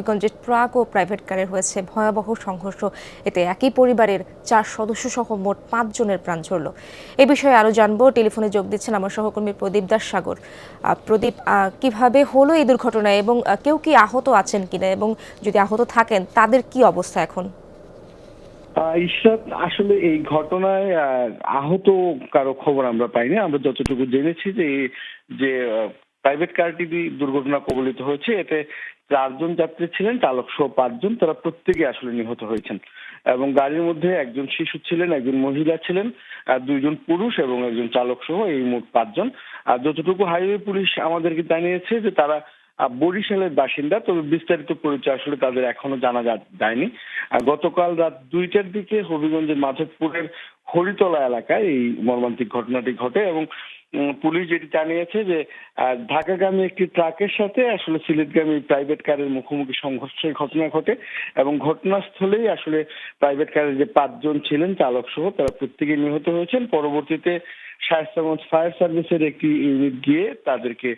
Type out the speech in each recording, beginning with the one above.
হবিগঞ্জে truck ও private কারের হয়েছে ভয়াবহ সংঘর্ষ। এতে একই পরিবারের 4 সদস্য সহ মোট 5 জনের প্রাণ ঝরল। এ বিষয়ে আরো জানবো, টেলিফোনে যোগ দিচ্ছেন আমার সহকর্মী প্রদীপ দাস সাগর। প্রদীপ, কিভাবে হলো এই দুর্ঘটনা এবং কেউ কি আহত আছেন কিনা, এবং যদি আহত থাকেন তাদের কি অবস্থা এখন? ইশরাত, আসলে এই ঘটনায় আহত কারো খবর আমরা পাইনি। আমরা যতটুকু জেনেছি যে প্রাইভেট কারটি দুর্ঘটনা কবলিত হয়েছে, এতে 4 জন যাত্রী ছিলেন, চালক সহ 5 জন। তারা প্রত্যেকে আসলে নিহত হয়েছেন এবং গাড়ির মধ্যে একজন শিশু ছিলেন, একজন মহিলা ছিলেন, 2 জন পুরুষ এবং একজন চালক সহ এই মোট 5 জন। আর যতটুকু হাইওয়ে পুলিশ আমাদেরকে জানিয়েছে যে তারা বরিশালের বাসিন্দা, তবে বিস্তারিত পরিচয় আসলে তাদের এখনো জানা যায়নি। গতকাল রাত 2টার দিকে হবিগঞ্জের মাধবপুরের হরিতলা এলাকায় এই মর্মান্তিক ঘটনাটি ঘটে এবং পুলিশ যেটি জানিয়েছে যে ঢাকাগামী একটি ট্রাকের সাথে আসলে সিলেটগামী প্রাইভেট কারের মুখোমুখি সংঘর্ষের ঘটনা ঘটে এবং ঘটনাস্থলেই আসলে প্রাইভেট কারের যে 5 জন ছিলেন চালক সহ তারা প্রত্যেকেই নিহত হয়েছেন। পরবর্তীতে শায়েস্তাগঞ্জ ফায়ার সার্ভিসের একটি ইউনিট গিয়ে তাদেরকে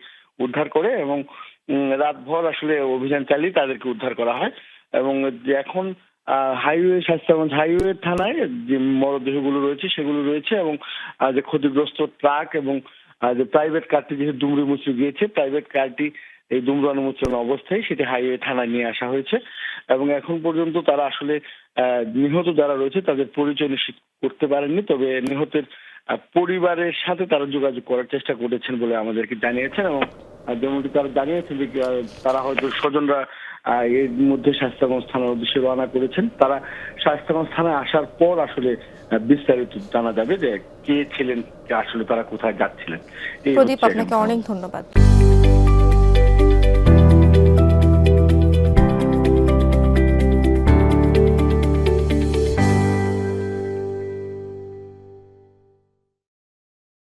উদ্ধার করে এবং রাতভর আসলে অভিযান চালিয়ে তাদেরকে উদ্ধার করা হয় এবং এখন শায়েস্তাগঞ্জ হাইওয়ে থানায় যে মরদেহগুলো রয়েছে সেগুলো রয়েছে এবং যে ক্ষতিগ্রস্ত ট্রাক এবং যে প্রাইভেট কারটি যেহেতু দুমড়ে মুচড়ে গিয়েছে, প্রাইভেট কারটি এই দুমড়ানো মুচড়ানো অবস্থায় সেটি হাইওয়ে থানায় নিয়ে আসা হয়েছে এবং এখন পর্যন্ত তারা আসলে নিহত যারা রয়েছে তাদের পরিচয় নিশ্চিত করতে পারেননি। তবে নিহতের পরিবারের সাথে তারা যোগাযোগ করার চেষ্টা করেছেন বলে আমাদেরকে জানিয়েছেন এবং যেমনটি তারা জানিয়েছেন যে তারা হয়তো স্বজনরা এর মধ্যে শায়েস্তাগঞ্জ থানার উদ্দেশ্যে রওনা করেছেন। তারা শায়েস্তাগঞ্জ থানায় আসার পর আসলে বিস্তারিত জানা যাবে যে কে ছিলেন, আসলে তারা কোথায় যাচ্ছিলেন। প্রদীপ, আপনাকে অনেক ধন্যবাদ।